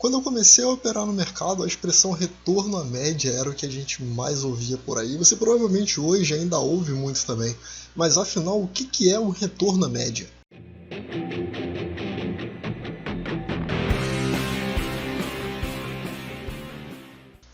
Quando eu comecei a operar no mercado, a expressão retorno à média era o que a gente mais ouvia por aí. Você provavelmente hoje ainda ouve muito também. Mas afinal, o que é o retorno à média?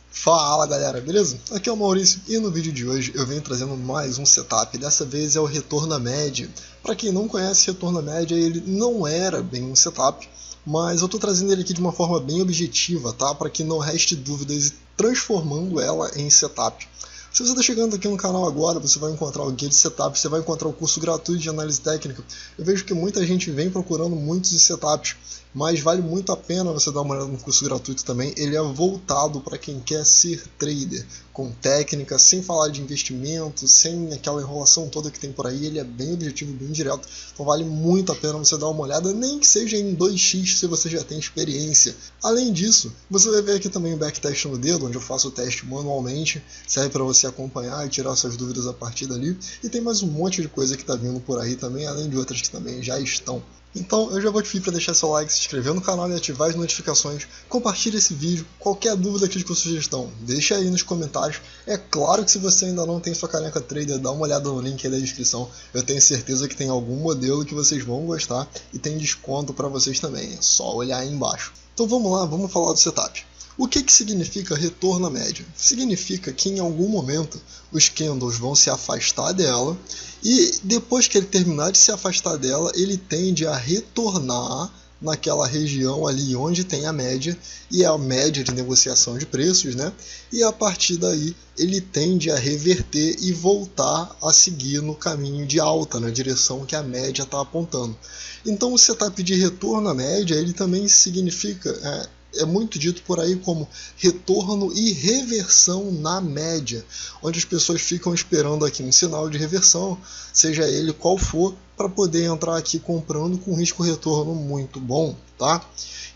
Fala galera, beleza? Aqui é o Maurício e no vídeo de hoje eu venho trazendo mais um setup, dessa vez é o retorno à média. Para quem não conhece retorno à média, ele não era bem um setup, mas eu estou trazendo ele aqui de uma forma bem objetiva, tá? Para que não reste dúvidas e transformando ela em setup. Se você está chegando aqui no canal agora, você vai encontrar o guia de setup, você vai encontrar o curso gratuito de análise técnica. Eu vejo que muita gente vem procurando muitos setups, mas vale muito a pena você dar uma olhada no curso gratuito também. Ele é voltado para quem quer ser trader, com técnica, sem falar de investimento, sem aquela enrolação toda que tem por aí. Ele é bem objetivo, bem direto, então vale muito a pena você dar uma olhada, nem que seja em 2x se você já tem experiência. Além disso, você vai ver aqui também o backtest no dedo, onde eu faço o teste manualmente, serve para você acompanhar e tirar suas dúvidas a partir dali. E tem mais um monte de coisa que está vindo por aí também, além de outras que também já estão. Então eu já vou te pedir para deixar seu like, se inscrever no canal e ativar as notificações, compartilhe esse vídeo, qualquer dúvida, crítica ou sugestão, deixa aí nos comentários. É claro que se você ainda não tem sua caneca trader, dá uma olhada no link aí da descrição, eu tenho certeza que tem algum modelo que vocês vão gostar e tem desconto para vocês também, é só olhar aí embaixo. Então vamos lá, vamos falar do setup. O que significa retorno à média? Significa que em algum momento os candles vão se afastar dela e depois que ele terminar de se afastar dela, ele tende a retornar naquela região ali onde tem a média, e é a média de negociação de preços, né? E a partir daí ele tende a reverter e voltar a seguir no caminho de alta, na direção que a média está apontando. Então o setup de retorno à média, ele também significa... É muito dito por aí como retorno e reversão na média, onde as pessoas ficam esperando aqui um sinal de reversão, seja ele qual for, para poder entrar aqui comprando com risco-retorno muito bom, tá?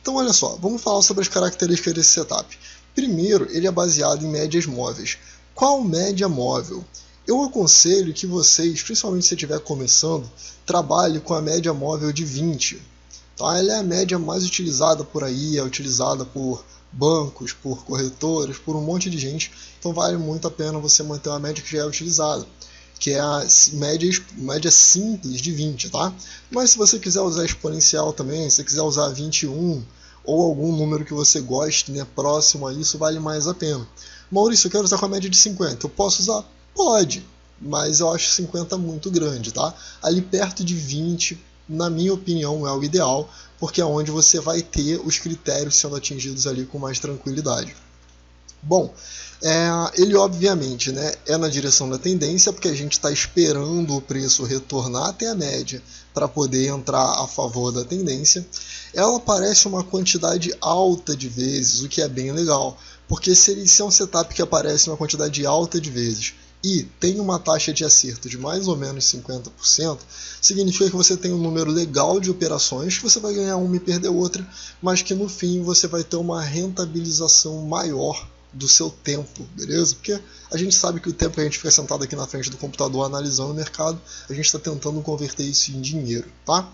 Então olha só, vamos falar sobre as características desse setup. Primeiro, ele é baseado em médias móveis. Qual média móvel? Eu aconselho que vocês, principalmente se estiver começando, trabalhe com a média móvel de 20. Tá? Ela é a média mais utilizada por aí, é utilizada por bancos, por corretores, por um monte de gente. Então vale muito a pena você manter uma média que já é utilizada, que é a média simples de 20. Tá? Mas se você quiser usar exponencial também, se você quiser usar 21 ou algum número que você goste, né, próximo a isso, vale mais a pena. Maurício, eu quero usar com a média de 50. Eu posso usar? Pode, mas eu acho 50 muito grande. Tá? Ali perto de 20, na minha opinião, é o ideal, porque é onde você vai ter os critérios sendo atingidos ali com mais tranquilidade. Bom, ele obviamente, né, é na direção da tendência, porque a gente está esperando o preço retornar até a média para poder entrar a favor da tendência. Ela aparece uma quantidade alta de vezes, o que é bem legal, porque se é um setup que aparece uma quantidade alta de vezes e tem uma taxa de acerto de mais ou menos 50%, significa que você tem um número legal de operações, que você vai ganhar uma e perder outra, mas que no fim você vai ter uma rentabilização maior do seu tempo, beleza? Porque a gente sabe que o tempo que a gente fica sentado aqui na frente do computador analisando o mercado, a gente está tentando converter isso em dinheiro, tá?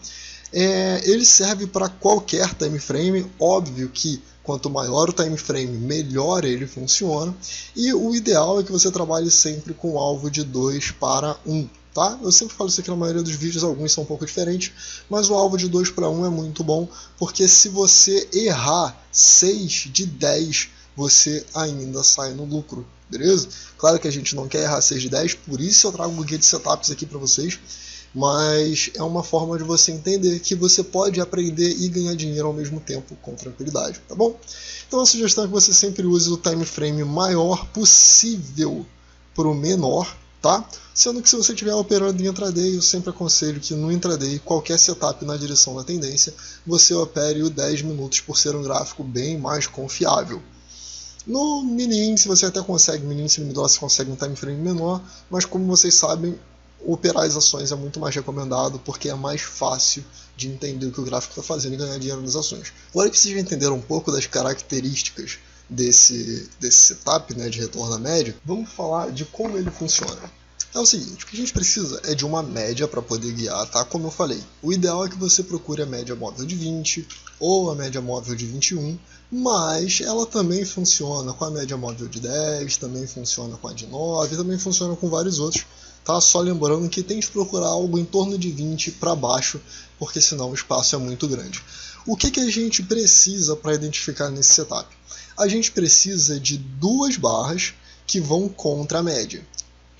Ele serve para qualquer time frame, óbvio que quanto maior o time frame, melhor ele funciona, e o ideal é que você trabalhe sempre com alvo de 2 para 1. Tá? Eu sempre falo isso aqui na maioria dos vídeos, alguns são um pouco diferentes, mas o alvo de 2 para 1 é muito bom, porque se você errar 6 de 10, você ainda sai no lucro, beleza? Claro que a gente não quer errar 6 de 10, por isso eu trago um guia de setups aqui para vocês, mas é uma forma de você entender que você pode aprender e ganhar dinheiro ao mesmo tempo com tranquilidade, tá bom? Então a sugestão é que você sempre use o time frame maior possível para o menor, tá? Sendo que se você estiver operando em intraday, eu sempre aconselho que no intraday, qualquer setup na direção da tendência, você opere o 10 minutos por ser um gráfico bem mais confiável. No mini índice você até consegue, mini índice mini você consegue um time frame menor, mas como vocês sabem, operar as ações é muito mais recomendado porque é mais fácil de entender o que o gráfico está fazendo e ganhar dinheiro nas ações. Agora que vocês já entenderam um pouco das características desse setup, né, de retorno à média, vamos falar de como ele funciona. É o seguinte, o que a gente precisa é de uma média para poder guiar, tá? Como eu falei, o ideal é que você procure a média móvel de 20 ou a média móvel de 21, mas ela também funciona com a média móvel de 10, também funciona com a de 9, também funciona com vários outros, tá? Só lembrando que tem que procurar algo em torno de 20 para baixo, porque senão o espaço é muito grande. O que a gente precisa para identificar nesse setup? A gente precisa de duas barras que vão contra a média.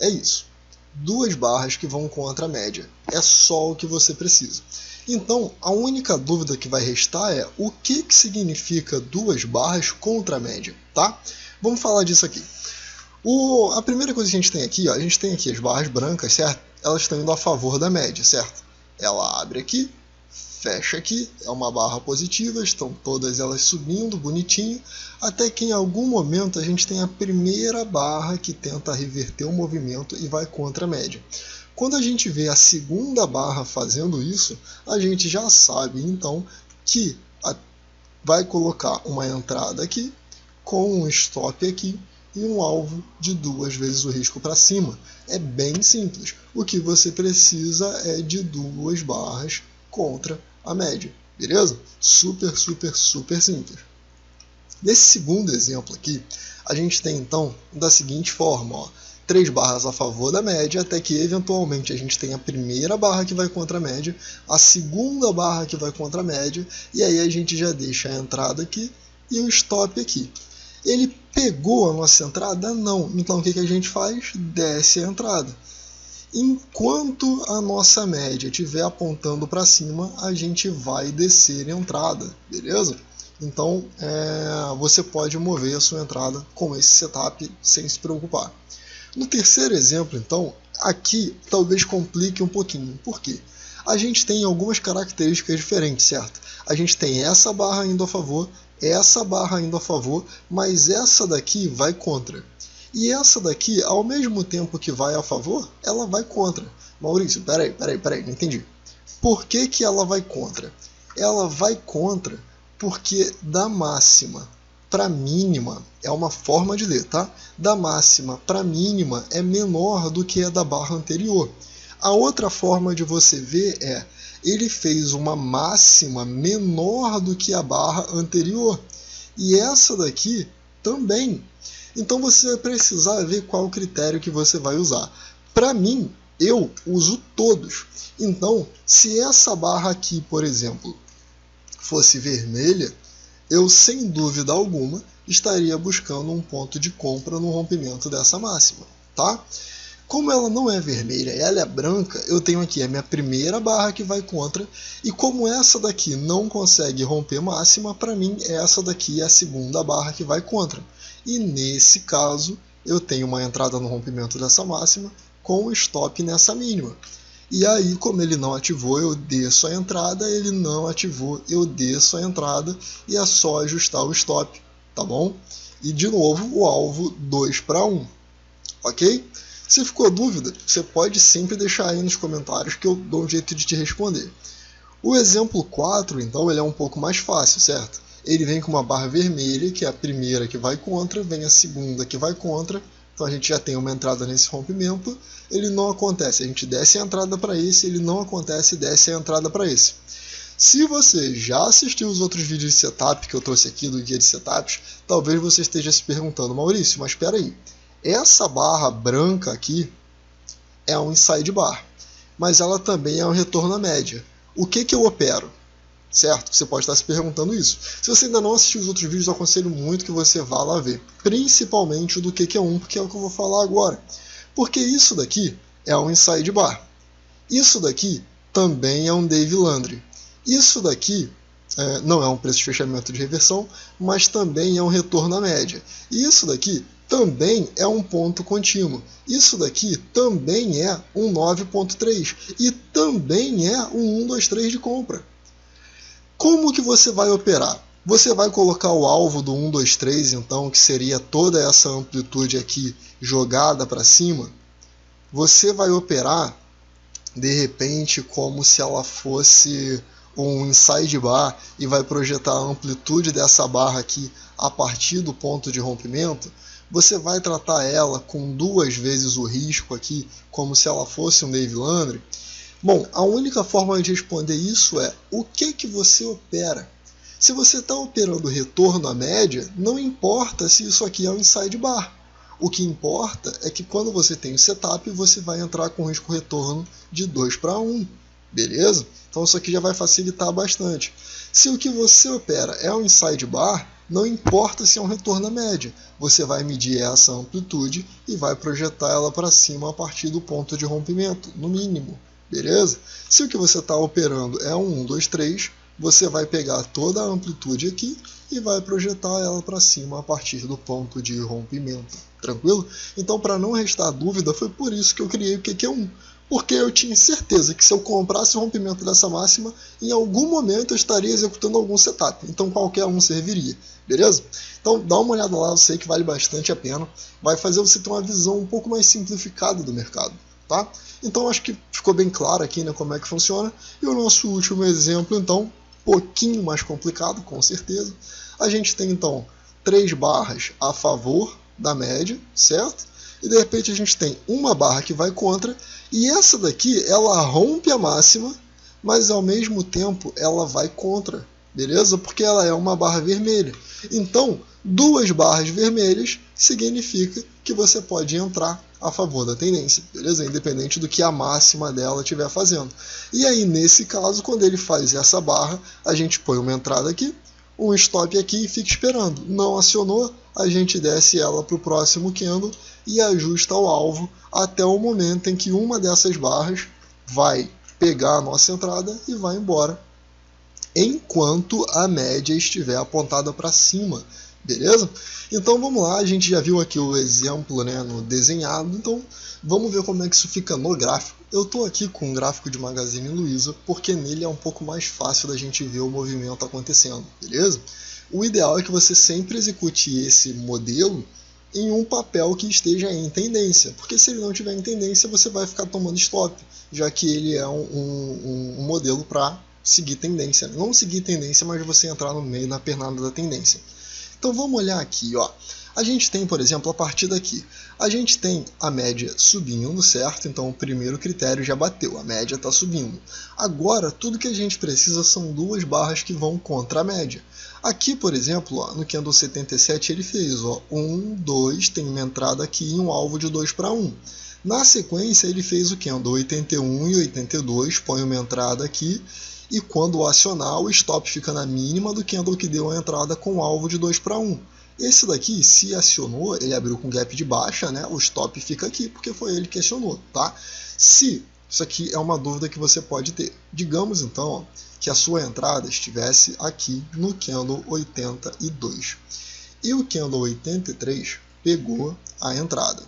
É isso. Duas barras que vão contra a média. É só o que você precisa. Então, a única dúvida que vai restar é o que significa duas barras contra a média, tá? Vamos falar disso aqui. A primeira coisa que a gente tem aqui, ó, a gente tem aqui as barras brancas, certo? Elas estão indo a favor da média, certo? Ela abre aqui, fecha aqui, é uma barra positiva, estão todas elas subindo bonitinho, até que em algum momento a gente tem a primeira barra que tenta reverter o movimento e vai contra a média. Quando a gente vê a segunda barra fazendo isso, a gente já sabe então que vai colocar uma entrada aqui, com um stop aqui e um alvo de 2 vezes o risco para cima. É bem simples. O que você precisa é de duas barras contra a média, beleza? Super, super, super simples. Nesse segundo exemplo aqui, a gente tem então da seguinte forma, ó, 3 barras a favor da média, até que eventualmente a gente tem a primeira barra que vai contra a média, a segunda barra que vai contra a média, e aí a gente já deixa a entrada aqui e o stop aqui. Ele pegou a nossa entrada? Não. Então o que a gente faz? Desce a entrada. Enquanto a nossa média estiver apontando para cima, a gente vai descer a entrada, beleza? Então você pode mover a sua entrada com esse setup sem se preocupar. No terceiro exemplo, então, aqui talvez complique um pouquinho. Por quê? A gente tem algumas características diferentes, certo? A gente tem essa barra indo a favor, essa barra indo a favor, mas essa daqui vai contra. E essa daqui, ao mesmo tempo que vai a favor, ela vai contra. Maurício, peraí, não entendi. Por que ela vai contra? Ela vai contra porque da máxima para mínima é uma forma de ler, tá? Da máxima para mínima é menor do que a da barra anterior. A outra forma de você ver é, ele fez uma máxima menor do que a barra anterior. E essa daqui também. Então você vai precisar ver qual o critério que você vai usar. Para mim, eu uso todos. Então, se essa barra aqui, por exemplo, fosse vermelha, eu sem dúvida alguma estaria buscando um ponto de compra no rompimento dessa máxima, tá? Como ela não é vermelha e ela é branca, eu tenho aqui a minha primeira barra que vai contra, e como essa daqui não consegue romper máxima, para mim essa daqui é a segunda barra que vai contra. E nesse caso, eu tenho uma entrada no rompimento dessa máxima com stop nessa mínima. E aí, como ele não ativou, eu desço a entrada, ele não ativou, eu desço a entrada, e é só ajustar o stop, tá bom? E de novo, o alvo 2 para 1, ok? Se ficou dúvida, você pode sempre deixar aí nos comentários que eu dou um jeito de te responder. O exemplo 4, então, ele é um pouco mais fácil, certo? Ele vem com uma barra vermelha, que é a primeira que vai contra, vem a segunda que vai contra, então a gente já tem uma entrada nesse rompimento, ele não acontece, a gente desce a entrada para esse, ele não acontece, desce a entrada para esse. Se você já assistiu os outros vídeos de setup que eu trouxe aqui do guia de setups, talvez você esteja se perguntando, Maurício, mas espera aí, essa barra branca aqui é um inside bar, mas ela também é um retorno à média. O que eu opero? Certo? Você pode estar se perguntando isso. Se você ainda não assistiu os outros vídeos, eu aconselho muito que você vá lá ver. Principalmente o do QQ1, porque é o que eu vou falar agora. Porque isso daqui é um inside bar. Isso daqui também é um Dave Landry. Isso daqui não é um preço de fechamento de reversão, mas também é um retorno à média. E isso daqui também é um ponto contínuo. Isso daqui também é um 9.3 e também é um 1, 2, 3 de compra. Como que você vai operar? Você vai colocar o alvo do 1, 2, 3, então, que seria toda essa amplitude aqui jogada para cima. Você vai operar, de repente, como se ela fosse um inside bar e vai projetar a amplitude dessa barra aqui a partir do ponto de rompimento. você vai tratar ela com 2 vezes o risco aqui, como se ela fosse um Dave Landry? Bom, a única forma de responder isso é o que você opera. Se você está operando retorno à média, não importa se isso aqui é um inside bar. O que importa é que quando você tem o setup, você vai entrar com risco retorno de 2:1, beleza? Então isso aqui já vai facilitar bastante. Se o que você opera é um inside bar, não importa se é um retorno à média, você vai medir essa amplitude e vai projetar ela para cima a partir do ponto de rompimento, no mínimo, beleza? Se o que você está operando é um 1, 2, 3, você vai pegar toda a amplitude aqui e vai projetar ela para cima a partir do ponto de rompimento, tranquilo? Então, para não restar dúvida, foi por isso que eu criei o QQ1, porque eu tinha certeza que se eu comprasse o rompimento dessa máxima, em algum momento eu estaria executando algum setup, então qualquer um serviria, beleza? Então dá uma olhada lá, eu sei que vale bastante a pena, vai fazer você ter uma visão um pouco mais simplificada do mercado, tá? Então acho que ficou bem claro aqui, né, como é que funciona, e o nosso último exemplo, então, um pouquinho mais complicado, com certeza. A gente tem então 3 barras a favor da média, certo? E de repente a gente tem uma barra que vai contra, e essa daqui ela rompe a máxima, mas ao mesmo tempo ela vai contra, beleza? Porque ela é uma barra vermelha. Então, 2 barras vermelhas significa que você pode entrar a favor da tendência, beleza? Independente do que a máxima dela estiver fazendo. E aí, nesse caso, quando ele faz essa barra, a gente põe uma entrada aqui, um stop aqui e fica esperando. Não acionou, a gente desce ela para o próximo candle e ajusta o alvo até o momento em que uma dessas barras vai pegar a nossa entrada e vai embora, enquanto a média estiver apontada para cima, beleza? Então vamos lá, a gente já viu aqui o exemplo, né, no desenhado, então vamos ver como é que isso fica no gráfico. Eu estou aqui com um gráfico de Magazine Luiza, porque nele é um pouco mais fácil da gente ver o movimento acontecendo, beleza? O ideal é que você sempre execute esse modelo em um papel que esteja em tendência, porque se ele não estiver em tendência, você vai ficar tomando stop, já que ele é um modelo para seguir tendência. Não seguir tendência, mas você entrar no meio, na pernada da tendência. Então vamos olhar aqui, ó. A gente tem, por exemplo, a partir daqui, a gente tem a média subindo, certo? Então o primeiro critério já bateu, a média está subindo. Agora, tudo que a gente precisa são 2 barras que vão contra a média. Aqui, por exemplo, ó, no candle 77 ele fez, ó, 1, 2, tem uma entrada aqui e um alvo de 2:1. Na sequência ele fez o candle 81 e 82, põe uma entrada aqui, e quando acionar, o stop fica na mínima do candle que deu a entrada com alvo de 2:1. Esse daqui, se acionou, ele abriu com gap de baixa, né? O stop fica aqui, porque foi ele que acionou, tá? Se, isso aqui é uma dúvida que você pode ter. Digamos, então, ó, que a sua entrada estivesse aqui no candle 82. E o candle 83 pegou a entrada,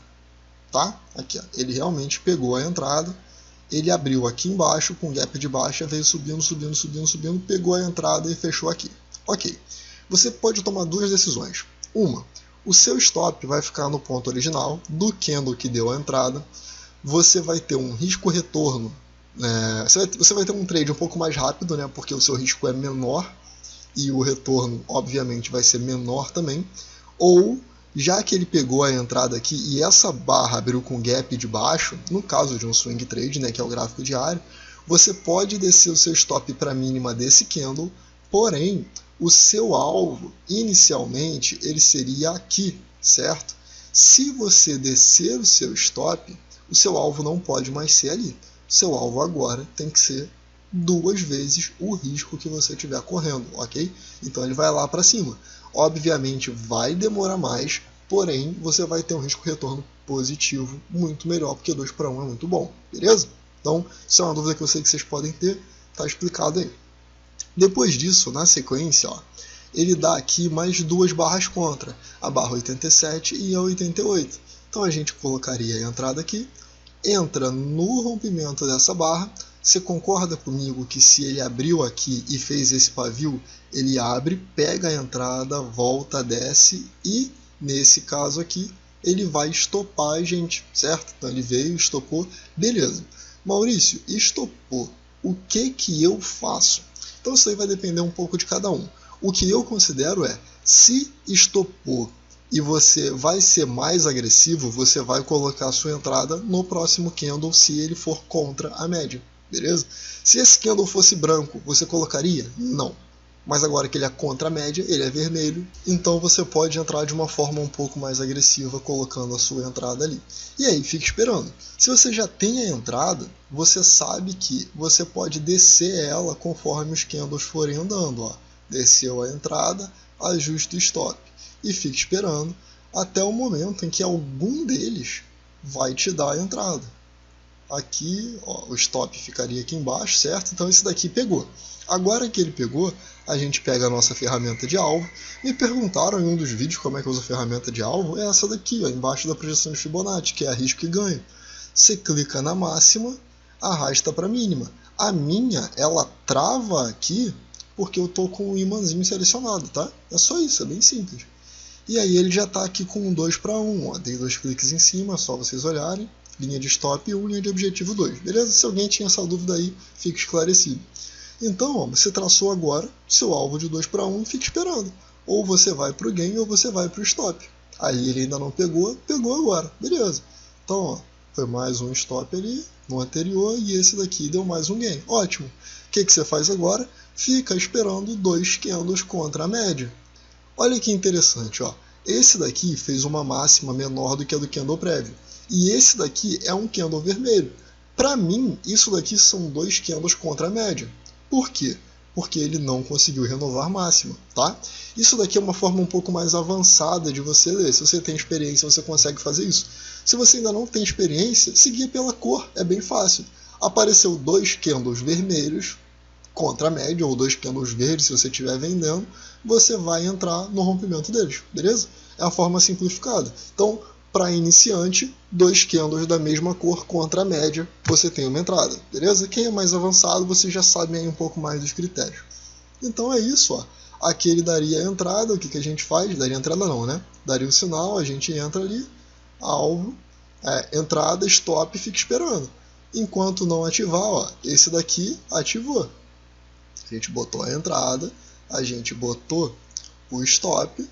tá? Aqui, ó, ele realmente pegou a entrada. Ele abriu aqui embaixo com gap de baixa, veio subindo, subindo, subindo, subindo, pegou a entrada e fechou aqui. Ok. Você pode tomar 2 decisões. Uma, o seu stop vai ficar no ponto original do candle que deu a entrada. Você vai ter um risco retorno. Você vai ter um trade um pouco mais rápido, né, porque o seu risco é menor e o retorno, obviamente, vai ser menor também. Ou, já que ele pegou a entrada aqui e essa barra abriu com gap de baixo, no caso de um swing trade, né, que é o gráfico diário, você pode descer o seu stop para a mínima desse candle, porém, o seu alvo, inicialmente, ele seria aqui, certo? Se você descer o seu stop, o seu alvo não pode mais ser ali. O seu alvo agora tem que ser 2 vezes o risco que você estiver correndo, ok? Então ele vai lá para cima. Obviamente vai demorar mais, porém você vai ter um risco retorno positivo muito melhor, porque 2:1 é muito bom, beleza? Então, isso é uma dúvida que eu sei que vocês podem ter, tá explicado aí. Depois disso, na sequência, ó, ele dá aqui mais 2 barras contra, a barra 87 e a 88. Então a gente colocaria a entrada aqui, entra no rompimento dessa barra. Você concorda comigo que se ele abriu aqui e fez esse pavio, ele abre, pega a entrada, volta, desce e, nesse caso aqui, ele vai estopar a gente, certo? Então ele veio, estopou, beleza. Maurício, estopou, o que eu faço? Então isso aí vai depender um pouco de cada um. O que eu considero é, se estopou e você vai ser mais agressivo, você vai colocar a sua entrada no próximo candle se ele for contra a média, beleza? Se esse candle fosse branco, você colocaria? Não. Mas agora que ele é contra a média, ele é vermelho, então você pode entrar de uma forma um pouco mais agressiva colocando a sua entrada ali. E aí, fique esperando. Se você já tem a entrada, você sabe que você pode descer ela conforme os candles forem andando. Ó. Desceu a entrada, ajusta o stop e fique esperando até o momento em que algum deles vai te dar a entrada. Aqui, ó, o stop ficaria aqui embaixo, certo? Então esse daqui pegou. Agora que ele pegou, a gente pega a nossa ferramenta de alvo. Me perguntaram em um dos vídeos como é que eu uso a ferramenta de alvo. É essa daqui, ó, embaixo da projeção de Fibonacci, que é a risco e ganho. Você clica na máxima, arrasta para a mínima. A minha, ela trava aqui porque eu estou com o imãzinho selecionado, tá? É só isso, é bem simples. E aí ele já está aqui com um 2 para 1. Ó. Dei 2 cliques em cima, é só vocês olharem. Linha de stop 1, linha de objetivo 2. Beleza? Se alguém tinha essa dúvida aí, fica esclarecido. Então, ó, você traçou agora seu alvo de 2 para 1 e fica esperando. Ou você vai para o gain ou você vai para o stop. Aí ele ainda não pegou, pegou agora. Beleza. Então, ó, foi mais um stop ali no anterior e esse daqui deu mais um gain. Ótimo. O que você faz agora? Fica esperando 2 candles contra a média. Olha que interessante, ó. Esse daqui fez uma máxima menor do que a do candle prévio. E esse daqui é um candle vermelho. Para mim, isso daqui são 2 candles contra a média. Por quê? Porque ele não conseguiu renovar máxima, tá? Isso daqui é uma forma um pouco mais avançada de você ler. Se você tem experiência, você consegue fazer isso. Se você ainda não tem experiência, seguir pela cor, é bem fácil. Apareceu 2 candles vermelhos contra a média, ou 2 candles verdes se você estiver vendendo, você vai entrar no rompimento deles, beleza? É a forma simplificada. Então, para iniciante, 2 candles da mesma cor contra a média, você tem uma entrada, beleza? Quem é mais avançado, você já sabe aí um pouco mais dos critérios. Então é isso, ó. Aqui ele daria a entrada, o que a gente faz? Daria entrada não, né? Daria o sinal, a gente entra ali, alvo, entrada, stop e fica esperando. Enquanto não ativar, ó, esse daqui ativou. A gente botou a entrada, a gente botou o stop,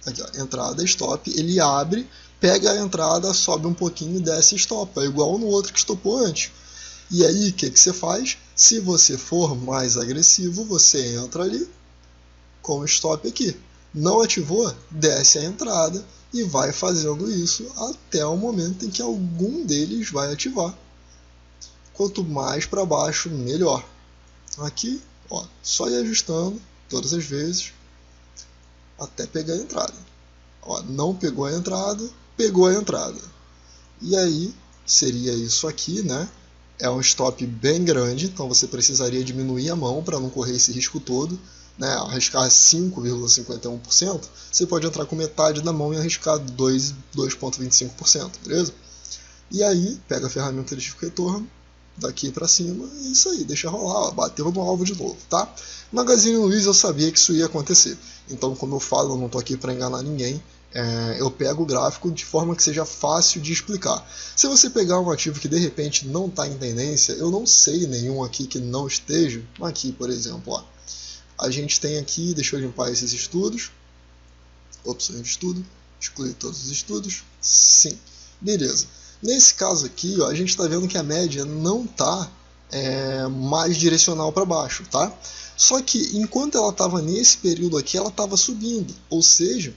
aqui ó, entrada, stop, ele abre, pega a entrada, sobe um pouquinho e desce e estopa, igual no outro que estopou antes. E aí, o que você faz? Se você for mais agressivo, você entra ali com o stop aqui. Não ativou? Desce a entrada e vai fazendo isso até o momento em que algum deles vai ativar. Quanto mais para baixo, melhor. Aqui, ó, só ir ajustando todas as vezes até pegar a entrada. Ó, não pegou a entrada, pegou a entrada. E aí, seria isso aqui, né? É um stop bem grande, então você precisaria diminuir a mão para não correr esse risco todo, né? Arriscar 5,51%, você pode entrar com metade da mão e arriscar 2,25%, beleza? E aí, pega a ferramenta de risco retorno, daqui para cima, e isso aí, deixa rolar, ó, bateu no alvo de novo, tá? Magazine Luiza, eu sabia que isso ia acontecer, então como eu falo, eu não estou aqui para enganar ninguém, eu pego o gráfico de forma que seja fácil de explicar. Se você pegar um ativo que de repente não está em tendência, eu não sei nenhum aqui que não esteja, aqui por exemplo, ó, a gente tem aqui, deixa eu limpar esses estudos, opções de estudo, excluir todos os estudos, sim, beleza. Nesse caso aqui, ó, a gente está vendo que a média não está mais direcional para baixo, tá? Só que enquanto ela estava nesse período aqui, ela estava subindo, ou seja,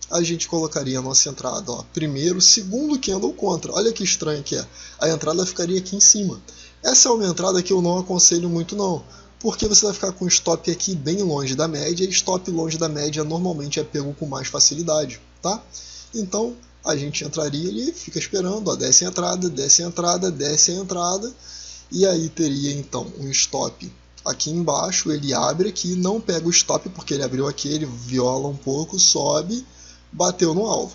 a gente colocaria a nossa entrada, ó, primeiro, segundo candle contra. Olha que estranho que é. A entrada ficaria aqui em cima. Essa é uma entrada que eu não aconselho muito não, porque você vai ficar com o stop aqui bem longe da média, e stop longe da média normalmente é pego com mais facilidade, tá? Então, a gente entraria ali, fica esperando, ó, desce a entrada, desce a entrada, desce a entrada, e aí teria então um stop aqui embaixo, ele abre aqui, não pega o stop porque ele abriu aqui, ele viola um pouco, sobe, bateu no alvo.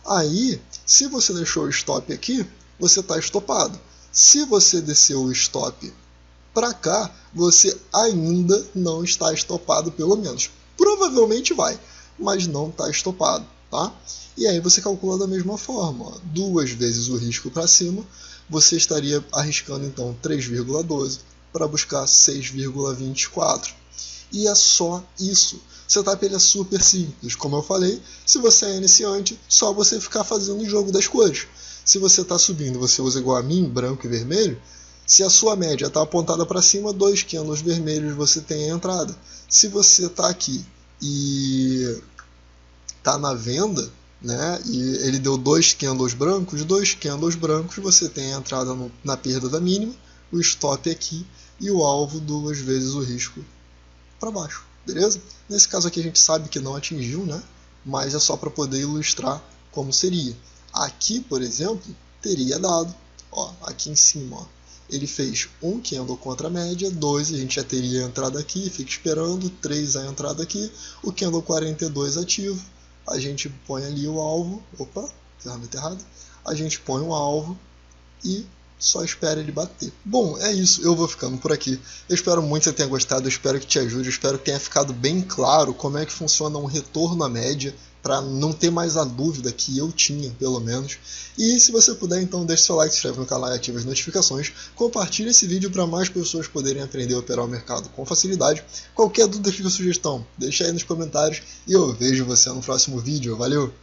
Aí, se você deixou o stop aqui, você está estopado. Se você desceu o stop para cá, você ainda não está estopado, pelo menos. Provavelmente vai, mas não está estopado, tá? E aí você calcula da mesma forma, ó, 2 vezes o risco para cima, você estaria arriscando então 3,12 para buscar 6,24. E é só isso. O setup ele é super simples. Como eu falei, se você é iniciante, só você ficar fazendo o jogo das cores. Se você está subindo, você usa igual a mim, branco e vermelho. Se a sua média está apontada para cima, 2 candles vermelhos você tem a entrada. Se você está aqui e está na venda, né, e ele deu 2 candles brancos você tem a entrada na perda da mínima, o stop aqui e o alvo 2 vezes o risco para baixo, beleza? Nesse caso aqui a gente sabe que não atingiu, né, mas é só para poder ilustrar como seria. Aqui, por exemplo, teria dado, ó, aqui em cima, ó, ele fez um candle contra a média, 2 a gente já teria a entrada aqui, fica esperando, 3 a entrada aqui, o candle 42 ativo, a gente põe ali o alvo, opa, ferramenta errada, a gente põe o alvo e só espera ele bater. Bom, é isso, eu vou ficando por aqui. Eu espero muito que você tenha gostado, eu espero que te ajude, eu espero que tenha ficado bem claro como é que funciona um retorno à média, para não ter mais a dúvida que eu tinha, pelo menos. E se você puder, então deixe seu like, se inscreve no canal e ative as notificações. Compartilhe esse vídeo para mais pessoas poderem aprender a operar o mercado com facilidade. Qualquer dúvida, fica sugestão, deixa aí nos comentários e eu vejo você no próximo vídeo. Valeu!